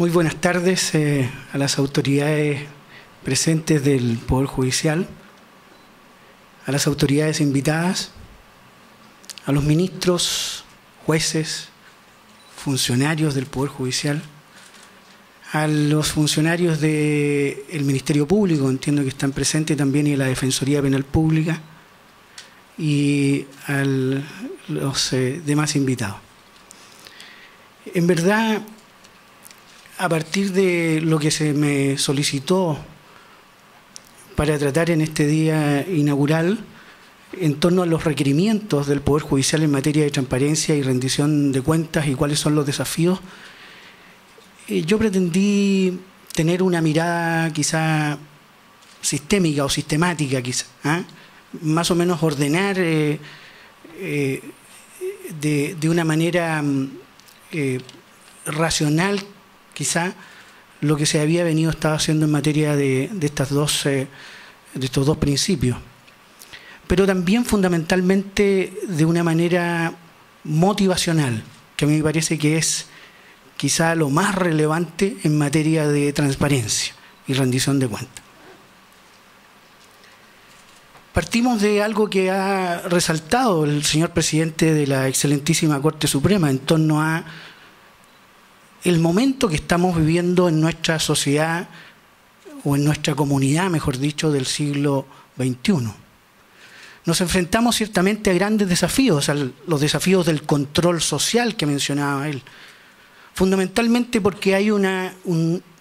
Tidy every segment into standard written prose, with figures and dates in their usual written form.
Muy buenas tardes a las autoridades presentes del Poder Judicial, a las autoridades invitadas, a los ministros, jueces, funcionarios del Poder Judicial, a los funcionarios del Ministerio Público, entiendo que están presentes también, y a la Defensoría Penal Pública, y a los demás invitados. En verdad, a partir de lo que se me solicitó para tratar en este día inaugural, en torno a los requerimientos del Poder Judicial en materia de transparencia y rendición de cuentas y cuáles son los desafíos, yo pretendí tener una mirada quizá sistémica o sistemática, quizá, más o menos ordenar de una manera racional, quizá, lo que se había estado haciendo en materia de estos dos principios. Pero también fundamentalmente de una manera motivacional, que a mí me parece que es quizá lo más relevante en materia de transparencia y rendición de cuentas. Partimos de algo que ha resaltado el señor presidente de la excelentísima Corte Suprema en torno a el momento que estamos viviendo en nuestra sociedad, o en nuestra comunidad, mejor dicho, del siglo XXI. Nos enfrentamos ciertamente a grandes desafíos, a los desafíos del control social que mencionaba él, fundamentalmente porque hay una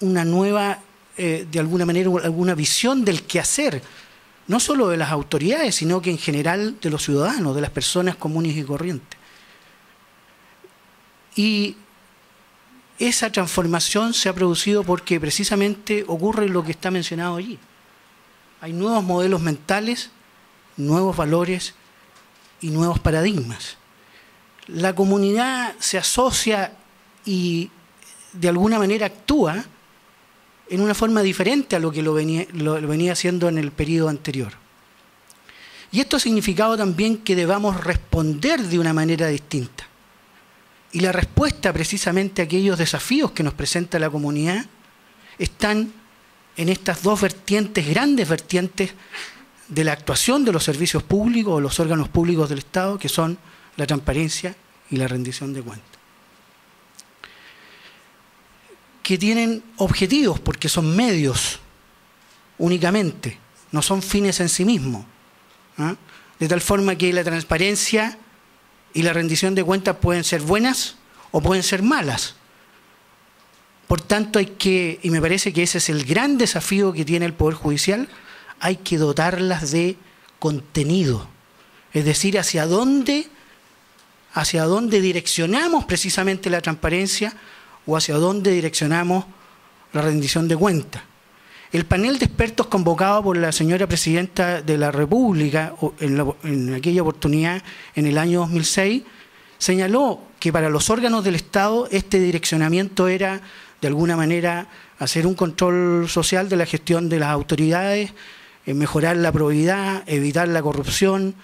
nueva, de alguna manera, alguna visión del quehacer, no solo de las autoridades, sino que en general de los ciudadanos, de las personas comunes y corrientes. Y esa transformación se ha producido porque precisamente ocurre lo que está mencionado allí. Hay nuevos modelos mentales, nuevos valores y nuevos paradigmas. La comunidad se asocia y de alguna manera actúa en una forma diferente a lo que lo venía haciendo en el periodo anterior. Y esto ha significado también que debamos responder de una manera distinta. Y la respuesta precisamente a aquellos desafíos que nos presenta la comunidad están en estas dos vertientes, grandes vertientes de la actuación de los servicios públicos o los órganos públicos del Estado, que son la transparencia y la rendición de cuentas. Que tienen objetivos porque son medios únicamente, no son fines en sí mismos. De tal forma que la transparencia y la rendición de cuentas pueden ser buenas o pueden ser malas. Por tanto, y me parece que ese es el gran desafío que tiene el Poder Judicial, hay que dotarlas de contenido. Es decir, hacia dónde direccionamos precisamente la transparencia o hacia dónde direccionamos la rendición de cuentas. El panel de expertos convocado por la señora Presidenta de la República en aquella oportunidad, en el año 2006, señaló que para los órganos del Estado este direccionamiento era, de alguna manera, hacer un control social de la gestión de las autoridades, mejorar la probidad, evitar la corrupción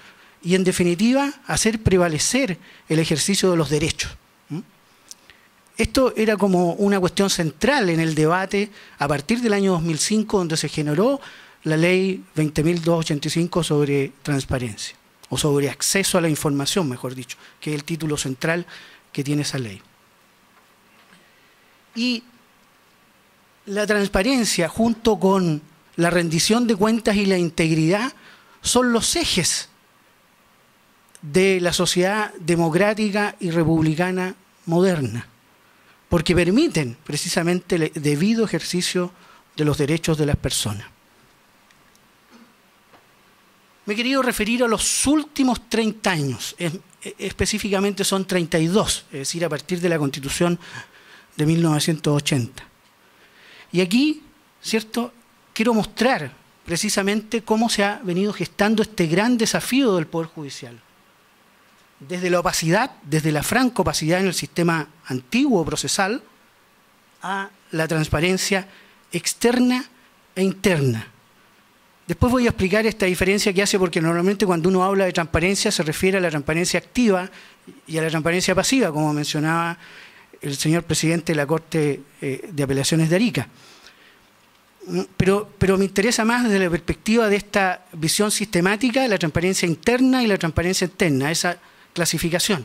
y, en definitiva, hacer prevalecer el ejercicio de los derechos. Esto era como una cuestión central en el debate a partir del año 2005, donde se generó la ley 20.285 sobre transparencia, o sobre acceso a la información, mejor dicho, que es el título central que tiene esa ley. Y la transparencia, junto con la rendición de cuentas y la integridad, son los ejes de la sociedad democrática y republicana moderna, porque permiten precisamente el debido ejercicio de los derechos de las personas. Me he querido referir a los últimos 30 años, específicamente son 32, es decir, a partir de la Constitución de 1980. Y aquí, ¿cierto?, quiero mostrar precisamente cómo se ha venido gestando este gran desafío del Poder Judicial. Desde la opacidad, desde la franca opacidad en el sistema antiguo procesal, a la transparencia externa e interna. Después voy a explicar esta diferencia que hace, porque normalmente cuando uno habla de transparencia se refiere a la transparencia activa y a la transparencia pasiva, como mencionaba el señor presidente de la Corte de Apelaciones de Arica. Pero me interesa más desde la perspectiva de esta visión sistemática de la transparencia interna y la transparencia externa, esa clasificación,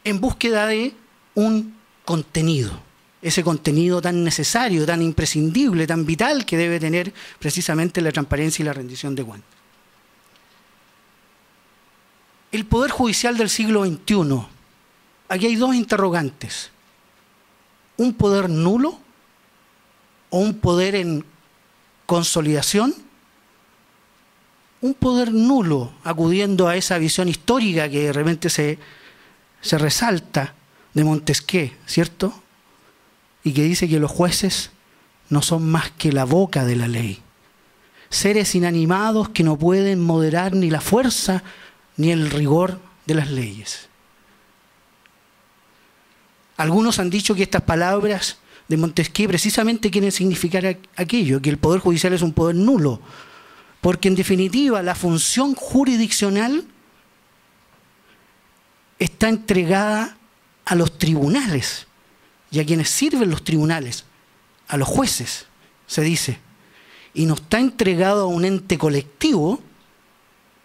en búsqueda de un contenido, ese contenido tan necesario, tan imprescindible, tan vital que debe tener precisamente la transparencia y la rendición de cuentas. El Poder Judicial del siglo XXI, aquí hay dos interrogantes: ¿un poder nulo o un poder en consolidación? Un poder nulo, acudiendo a esa visión histórica que de repente se resalta de Montesquieu, ¿cierto? Y que dice que los jueces no son más que la boca de la ley, seres inanimados que no pueden moderar ni la fuerza ni el rigor de las leyes. Algunos han dicho que estas palabras de Montesquieu precisamente quieren significar aquello, que el Poder Judicial es un poder nulo, porque en definitiva la función jurisdiccional está entregada a los tribunales y a quienes sirven los tribunales, a los jueces, se dice, y no está entregado a un ente colectivo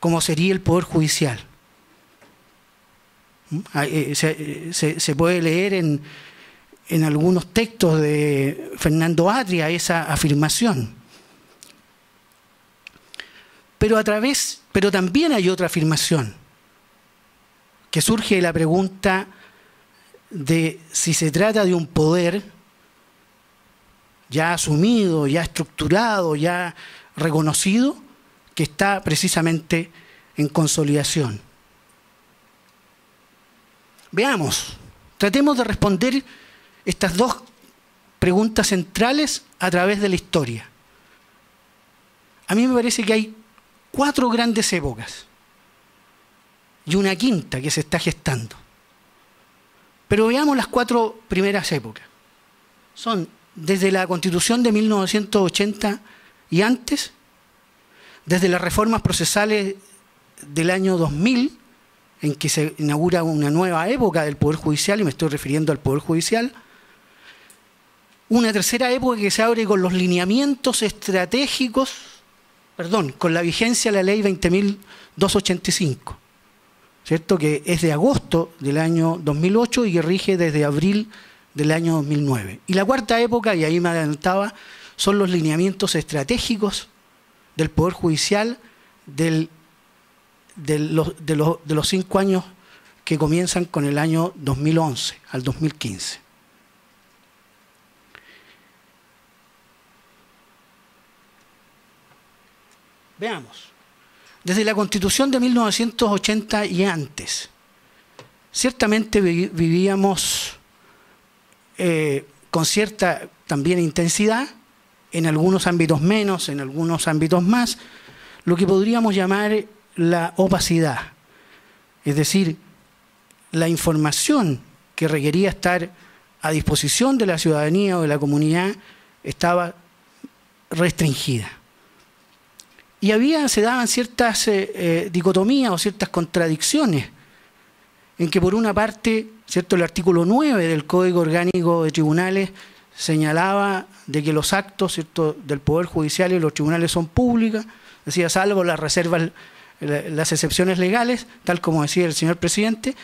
como sería el Poder Judicial. Se puede leer en algunos textos de Fernando Atria esa afirmación. Pero también hay otra afirmación que surge de la pregunta de si se trata de un poder ya asumido, ya estructurado, ya reconocido, que está precisamente en consolidación. Veamos, tratemos de responder estas dos preguntas centrales a través de la historia. A mí me parece que hay 4 grandes épocas y una quinta que se está gestando. Pero veamos las 4 primeras épocas. Son desde la Constitución de 1980 y antes, desde las reformas procesales del año 2000, en que se inaugura una nueva época del Poder Judicial, y me estoy refiriendo al Poder Judicial. Una tercera época que se abre con los lineamientos estratégicos, con la vigencia de la Ley 20.285, ¿cierto? Que es de agosto del año 2008 y que rige desde abril del año 2009. Y la cuarta época, y ahí me adelantaba, son los lineamientos estratégicos del Poder Judicial de los 5 años que comienzan con el año 2011 al 2015. Veamos. Desde la Constitución de 1980 y antes, ciertamente vivíamos con cierta también intensidad, en algunos ámbitos menos, en algunos ámbitos más, lo que podríamos llamar la opacidad, es decir, la información que requería estar a disposición de la ciudadanía o de la comunidad estaba restringida. Y se daban ciertas dicotomías o ciertas contradicciones, en que por una parte, ¿cierto?, el artículo 9 del Código Orgánico de Tribunales señalaba de que los actos, ¿cierto?, del Poder Judicial y los tribunales son públicas, decía, salvo las reservas, las excepciones legales, tal como decía el señor presidente,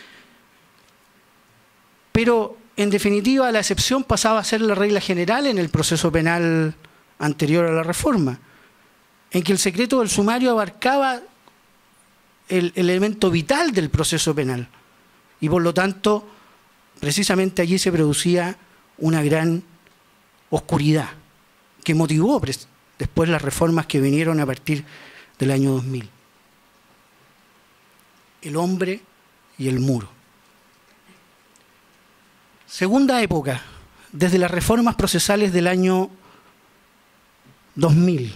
pero en definitiva la excepción pasaba a ser la regla general en el proceso penal anterior a la reforma, en que el secreto del sumario abarcaba el elemento vital del proceso penal y por lo tanto precisamente allí se producía una gran oscuridad que motivó después las reformas que vinieron a partir del año 2000. El hombre y el muro. Segunda época, desde las reformas procesales del año 2000.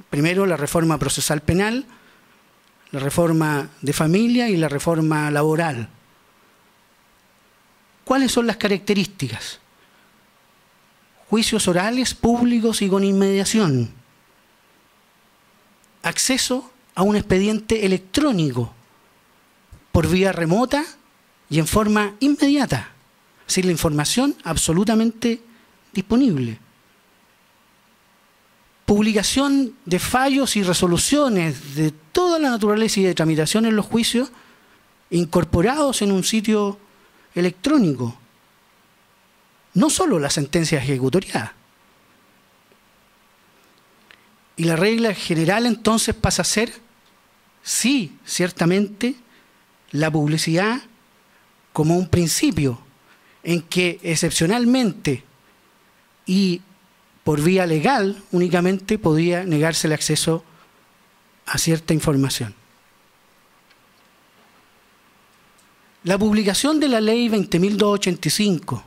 Primero la reforma procesal penal, la reforma de familia y la reforma laboral. ¿Cuáles son las características? Juicios orales, públicos y con inmediación. Acceso a un expediente electrónico por vía remota y en forma inmediata. decir, la información absolutamente disponible. Publicación de fallos y resoluciones de toda la naturaleza y de tramitación en los juicios incorporados en un sitio electrónico. No solo las sentencias ejecutoriadas. Y la regla general entonces pasa a ser, sí, ciertamente, la publicidad como un principio en que excepcionalmente y por vía legal únicamente podía negarse el acceso a cierta información. La publicación de la Ley 20.285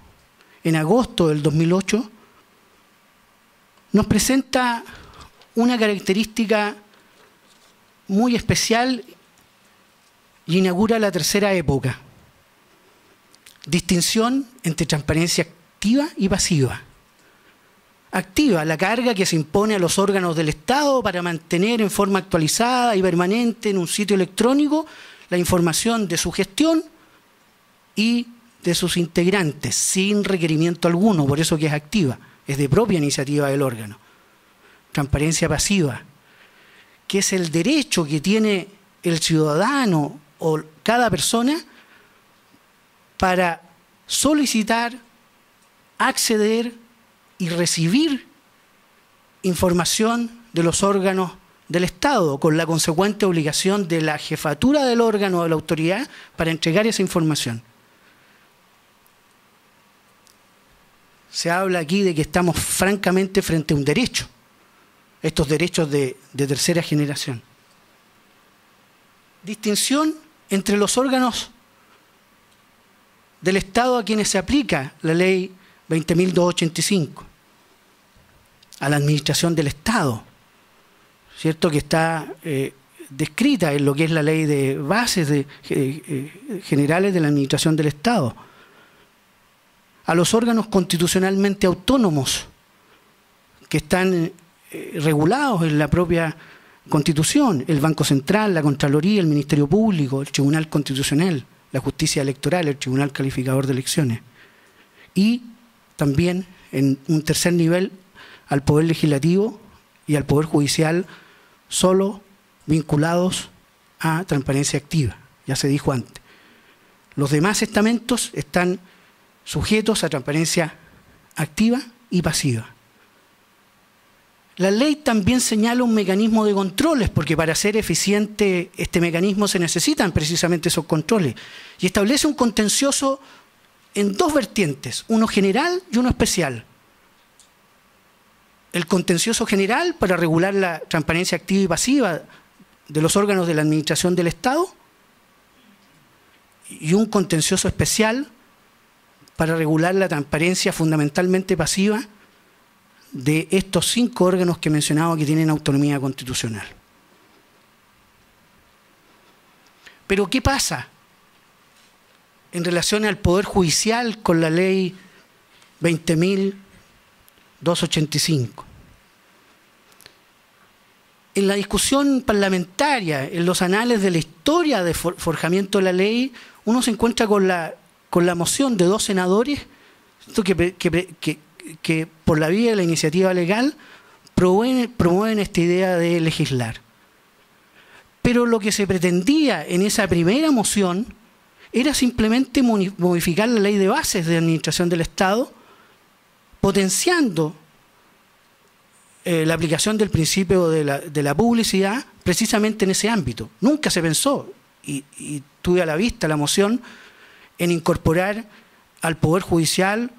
en agosto del 2008 nos presenta una característica muy especial y inaugura la tercera época. Distinción entre transparencia activa y pasiva. Activa, la carga que se impone a los órganos del Estado para mantener en forma actualizada y permanente en un sitio electrónico la información de su gestión y de sus integrantes, sin requerimiento alguno, por eso que es activa, es de propia iniciativa del órgano. Transparencia pasiva, que es el derecho que tiene el ciudadano o cada persona para solicitar, acceder y recibir información de los órganos del Estado, con la consecuente obligación de la jefatura del órgano o de la autoridad para entregar esa información. Se habla aquí de que estamos francamente frente a un derecho, estos derechos de tercera generación. Distinción entre los órganos del Estado a quienes se aplica la Ley 20.285, a la administración del Estado, ¿cierto? Que está descrita en lo que es la Ley de Bases Generales de la Administración del Estado, a los órganos constitucionalmente autónomos que están regulados en la propia Constitución, el Banco Central, la Contraloría, el Ministerio Público, el Tribunal Constitucional, la Justicia Electoral, el Tribunal Calificador de Elecciones. Y también, en un tercer nivel, al Poder Legislativo y al Poder Judicial, solo vinculados a transparencia activa, ya se dijo antes. Los demás estamentos están sujetos a transparencia activa y pasiva. La ley también señala un mecanismo de controles, porque para ser eficiente este mecanismo se necesitan precisamente esos controles, y establece un contencioso en dos vertientes, uno general y uno especial. El contencioso general para regular la transparencia activa y pasiva de los órganos de la administración del Estado, y un contencioso especial para regular la transparencia fundamentalmente pasiva de estos 5 órganos que he mencionado que tienen autonomía constitucional. Pero ¿qué pasa en relación al Poder Judicial con la Ley 20.285? En la discusión parlamentaria, en los anales de la historia de forjamiento de la ley, uno se encuentra con la moción de 2 senadores que por la vía de la iniciativa legal promueven esta idea de legislar. Pero lo que se pretendía en esa primera moción era simplemente modificar la ley de bases de administración del Estado, potenciando la aplicación del principio de la publicidad precisamente en ese ámbito. Nunca se pensó, y tuve a la vista la moción, en incorporar al Poder Judicial,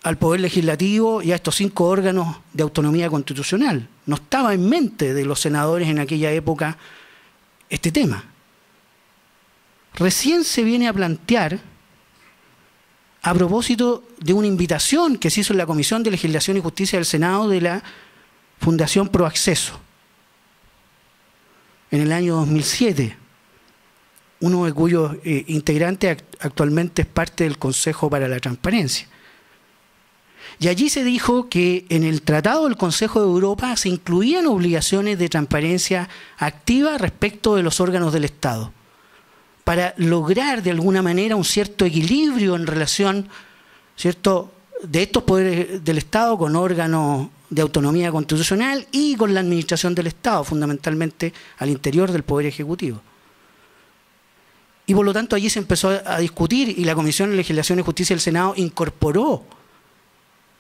al Poder Legislativo y a estos 5 órganos de autonomía constitucional. No estaba en mente de los senadores en aquella época este tema. Recién se viene a plantear a propósito de una invitación que se hizo en la Comisión de Legislación y Justicia del Senado de la Fundación Proacceso en el año 2007, uno de cuyos integrantes actualmente es parte del Consejo para la Transparencia. Y allí se dijo que en el Tratado del Consejo de Europa se incluían obligaciones de transparencia activa respecto de los órganos del Estado, para lograr de alguna manera un cierto equilibrio en relación ¿cierto?, de estos poderes del Estado con órganos de autonomía constitucional y con la administración del Estado, fundamentalmente al interior del Poder Ejecutivo. Y por lo tanto allí se empezó a discutir y la Comisión de Legislación y Justicia del Senado incorporó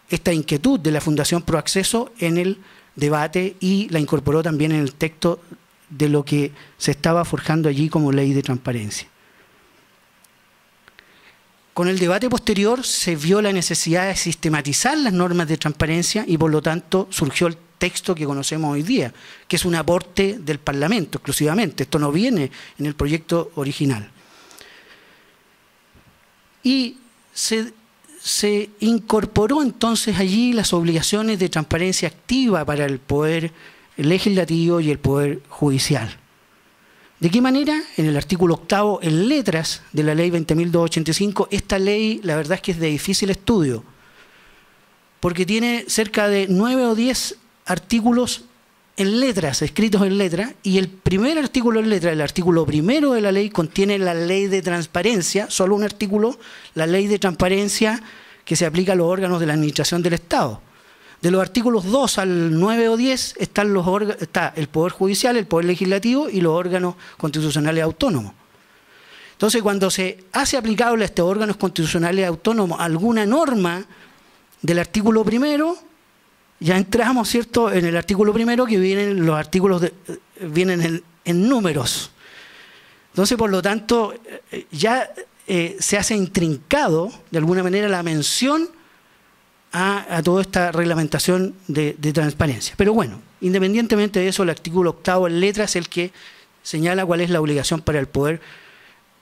esta inquietud de la Fundación Proacceso en el debate y la incorporó también en el texto de lo que se estaba forjando allí como ley de transparencia. Con el debate posterior se vio la necesidad de sistematizar las normas de transparencia y por lo tanto surgió el texto que conocemos hoy día, que es un aporte del Parlamento exclusivamente. Esto no viene en el proyecto original. Y se incorporó entonces allí las obligaciones de transparencia activa para el Poder Legislativo y el Poder Judicial. ¿De qué manera? En el artículo 8, en letras de la ley 20.285, esta ley la verdad es que es de difícil estudio, porque tiene cerca de 9 o 10 artículos en letras, escritos en letras, y el primer artículo en letras, el artículo primero de la ley, contiene la ley de transparencia, solo un artículo, la ley de transparencia que se aplica a los órganos de la administración del Estado. De los artículos 2 al 9 o 10 está el Poder Judicial, el Poder Legislativo y los órganos constitucionales autónomos. Entonces, cuando se hace aplicable a estos órganos constitucionales autónomos alguna norma del artículo primero, ya entramos, ¿cierto?, en el artículo primero, que vienen los artículos vienen en números. Entonces, por lo tanto, ya se hace intrincado, de alguna manera, la mención a toda esta reglamentación de transparencia. Pero bueno, independientemente de eso, el artículo 8 en letras es el que señala cuál es la obligación para el Poder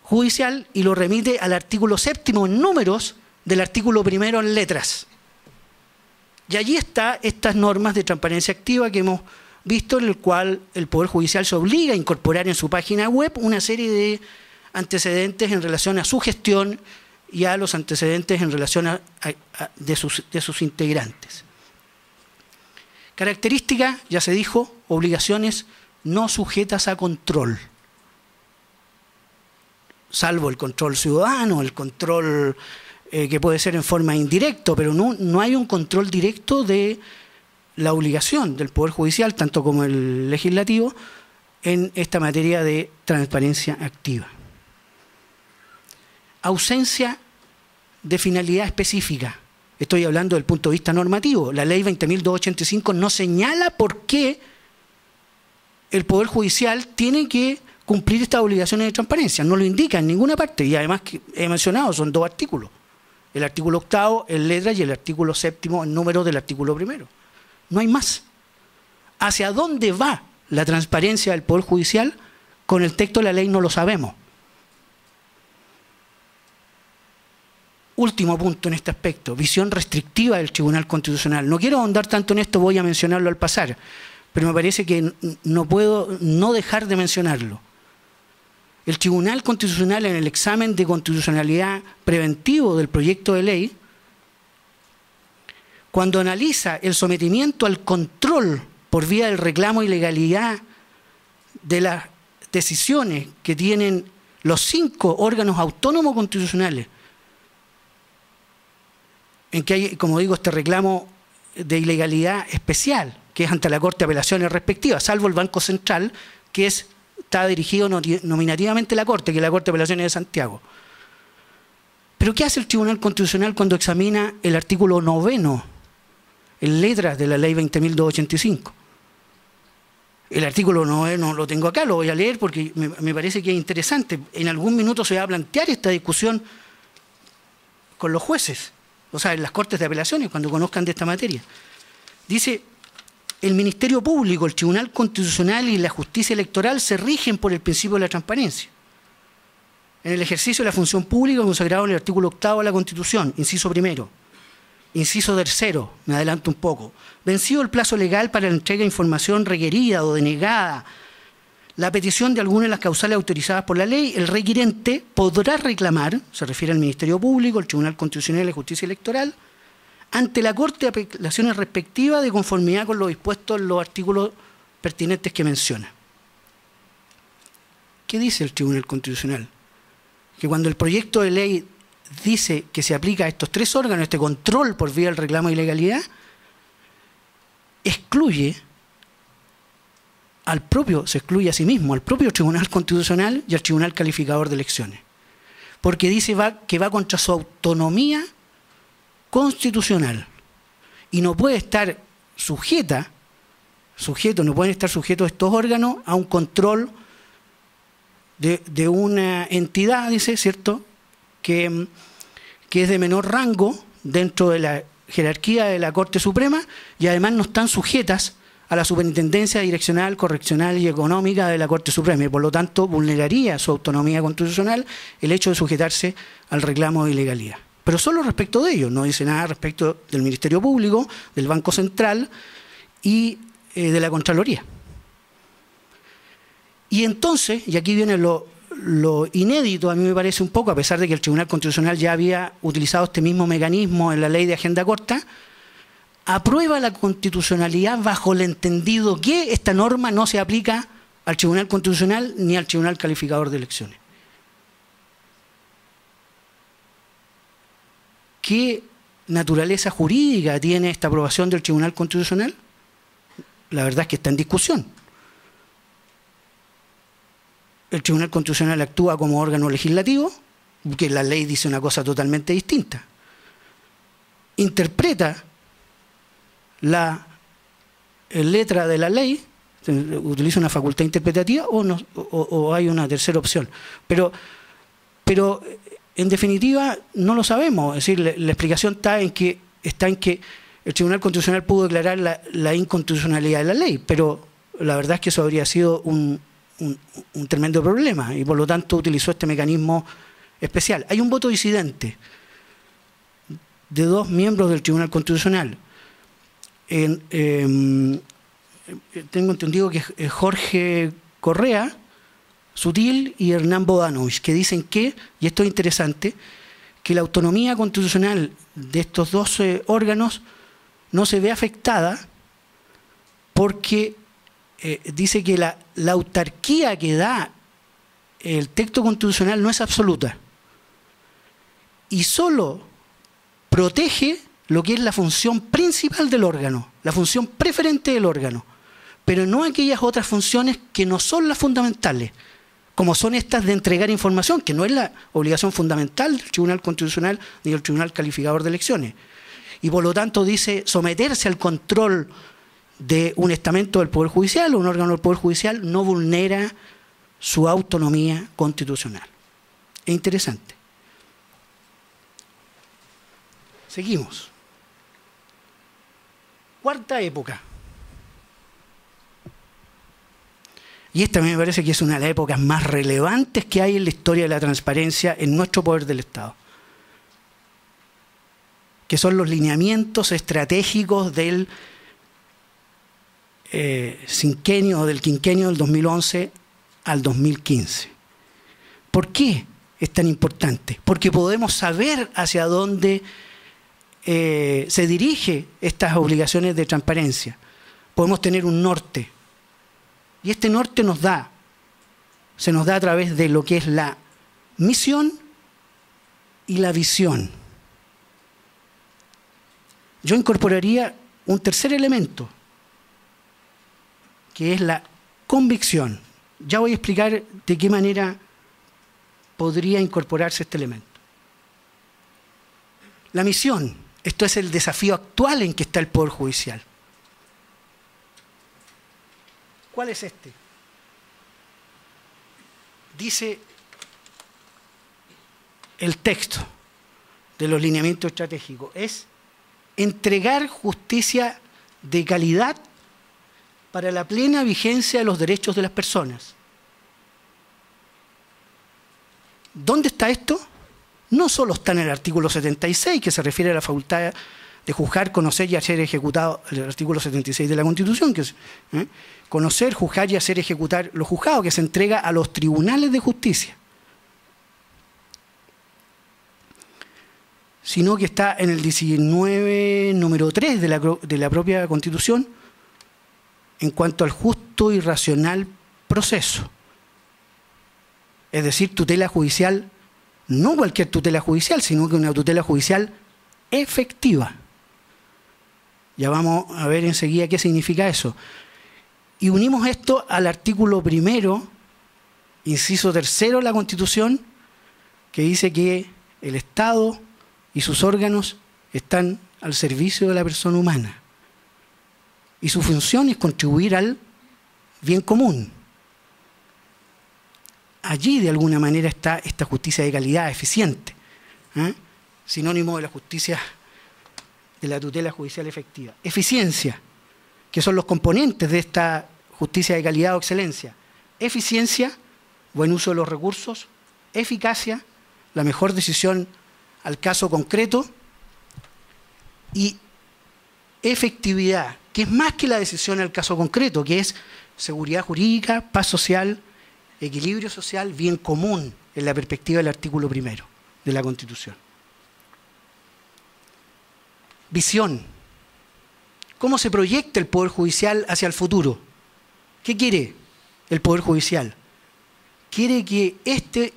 Judicial y lo remite al artículo 7 en números del artículo 1 en letras. Y allí están estas normas de transparencia activa que hemos visto, en el cual el Poder Judicial se obliga a incorporar en su página web una serie de antecedentes en relación a su gestión y a los antecedentes en relación de sus integrantes. Característica, ya se dijo, obligaciones no sujetas a control, salvo el control ciudadano, el control que puede ser en forma indirecta, pero no hay un control directo de la obligación del Poder Judicial, tanto como el Legislativo, en esta materia de transparencia activa. Ausencia de finalidad específica. Estoy hablando del punto de vista normativo. La ley 20.285 no señala por qué el Poder Judicial tiene que cumplir estas obligaciones de transparencia. No lo indica en ninguna parte. Y además, que he mencionado, son 2 artículos. El artículo 8 en letras y el artículo 7 en número del artículo 1. No hay más. ¿Hacia dónde va la transparencia del Poder Judicial? Con el texto de la ley no lo sabemos. Último punto en este aspecto, visión restrictiva del Tribunal Constitucional. No quiero ahondar tanto en esto, voy a mencionarlo al pasar, pero me parece que no puedo no dejar de mencionarlo. El Tribunal Constitucional, en el examen de constitucionalidad preventivo del proyecto de ley, cuando analiza el sometimiento al control por vía del reclamo y legalidad de las decisiones que tienen los 5 órganos autónomos constitucionales, en que hay, como digo, este reclamo de ilegalidad especial, que es ante la Corte de Apelaciones respectiva, salvo el Banco Central, que está dirigido nominativamente a la Corte, que es la Corte de Apelaciones de Santiago. Pero ¿qué hace el Tribunal Constitucional cuando examina el artículo 9, en letras de la ley 20.285? El artículo 9 no lo tengo acá, lo voy a leer porque me parece que es interesante. En algún minuto se va a plantear esta discusión con los jueces, o sea, en las Cortes de Apelaciones, cuando conozcan de esta materia. Dice: el Ministerio Público, el Tribunal Constitucional y la Justicia Electoral se rigen por el principio de la transparencia en el ejercicio de la función pública consagrado en el artículo 8 de la Constitución, inciso 1. Inciso 3, me adelanto un poco. Vencido el plazo legal para la entrega de información requerida o denegada la petición de alguna de las causales autorizadas por la ley, el requirente podrá reclamar, se refiere al Ministerio Público, el Tribunal Constitucional y la Justicia Electoral, ante la Corte de Apelaciones respectiva de conformidad con lo dispuesto en los artículos pertinentes que menciona. ¿Qué dice el Tribunal Constitucional? Que cuando el proyecto de ley dice que se aplica a estos tres órganos, este control por vía del reclamo de ilegalidad, se excluye a sí mismo, al propio Tribunal Constitucional y al Tribunal Calificador de Elecciones. Porque dice que va contra su autonomía constitucional y no puede estar no pueden estar sujetos estos órganos a un control de una entidad, dice, ¿cierto?, que es de menor rango dentro de la jerarquía de la Corte Suprema y además no están sujetas a la superintendencia direccional, correccional y económica de la Corte Suprema y por lo tanto vulneraría su autonomía constitucional el hecho de sujetarse al reclamo de ilegalidad. Pero solo respecto de ello, no dice nada respecto del Ministerio Público, del Banco Central y de la Contraloría. Y entonces, y aquí viene lo inédito, a mí me parece un poco, a pesar de que el Tribunal Constitucional ya había utilizado este mismo mecanismo en la ley de agenda corta, aprueba la constitucionalidad bajo el entendido que esta norma no se aplica al Tribunal Constitucional ni al Tribunal Calificador de Elecciones. ¿Qué naturaleza jurídica tiene esta aprobación del Tribunal Constitucional? La verdad es que está en discusión. El Tribunal Constitucional actúa como órgano legislativo, que la ley dice una cosa totalmente distinta. Interpreta la letra de la ley, utiliza una facultad interpretativa o hay una tercera opción. Pero en definitiva no lo sabemos. Es decir, la explicación está en que el Tribunal Constitucional pudo declarar la inconstitucionalidad de la ley, pero la verdad es que eso habría sido un tremendo problema y por lo tanto utilizó este mecanismo especial. Hay un voto disidente de dos miembros del Tribunal Constitucional. Tengo entendido que es Jorge Correa Sutil y Hernán Bodanovich, que dicen que, y esto es interesante, que la autonomía constitucional de estos dos órganos no se ve afectada porque dice que la autarquía que da el texto constitucional no es absoluta y solo protege lo que es la función principal del órgano, la función preferente del órgano, pero no aquellas otras funciones que no son las fundamentales, como son estas de entregar información, que no es la obligación fundamental del Tribunal Constitucional ni del Tribunal Calificador de Elecciones. Y por lo tanto dice someterse al control de un estamento del Poder Judicial o un órgano del Poder Judicial no vulnera su autonomía constitucional. Es interesante. Seguimos. Cuarta época. Y esta a mí me parece que es una de las épocas más relevantes que hay en la historia de la transparencia en nuestro poder del Estado, que son los lineamientos estratégicos del cinquenio o del quinquenio del 2011 al 2015. ¿Por qué es tan importante? Porque podemos saber hacia dónde se dirige estas obligaciones de transparencia. Podemos tener un norte. Y este norte se nos da a través de lo que es la misión y la visión. Yo incorporaría un tercer elemento, que es la convicción. Ya voy a explicar de qué manera podría incorporarse este elemento. La misión, esto es el desafío actual en que está el Poder Judicial. ¿Cuál es este? Dice el texto de los lineamientos estratégicos, es entregar justicia de calidad para la plena vigencia de los derechos de las personas. ¿Dónde está esto? No solo está en el artículo 76, que se refiere a la facultad de juzgar, conocer y hacer ejecutado, el artículo 76 de la Constitución, que es conocer, juzgar y hacer ejecutar lo juzgado, que se entrega a los tribunales de justicia, sino que está en el 19, número 3 de la propia Constitución, en cuanto al justo y racional proceso. Es decir, tutela judicial no cualquier tutela judicial, sino que una tutela judicial efectiva. Ya vamos a ver enseguida qué significa eso. Y unimos esto al artículo 1, inciso 3 de la Constitución, que dice que el Estado y sus órganos están al servicio de la persona humana. Y su función es contribuir al bien común. Allí, de alguna manera, está esta justicia de calidad eficiente, sinónimo de la justicia, de la tutela judicial efectiva. Eficiencia, que son los componentes de esta justicia de calidad o excelencia. Eficiencia, buen uso de los recursos. Eficacia, la mejor decisión al caso concreto. Y efectividad, que es más que la decisión al caso concreto, que es seguridad jurídica, paz social, equilibrio social, bien común, en la perspectiva del artículo 1 de la Constitución. Visión. ¿Cómo se proyecta el Poder Judicial hacia el futuro? ¿Qué quiere el Poder Judicial? Quiere que este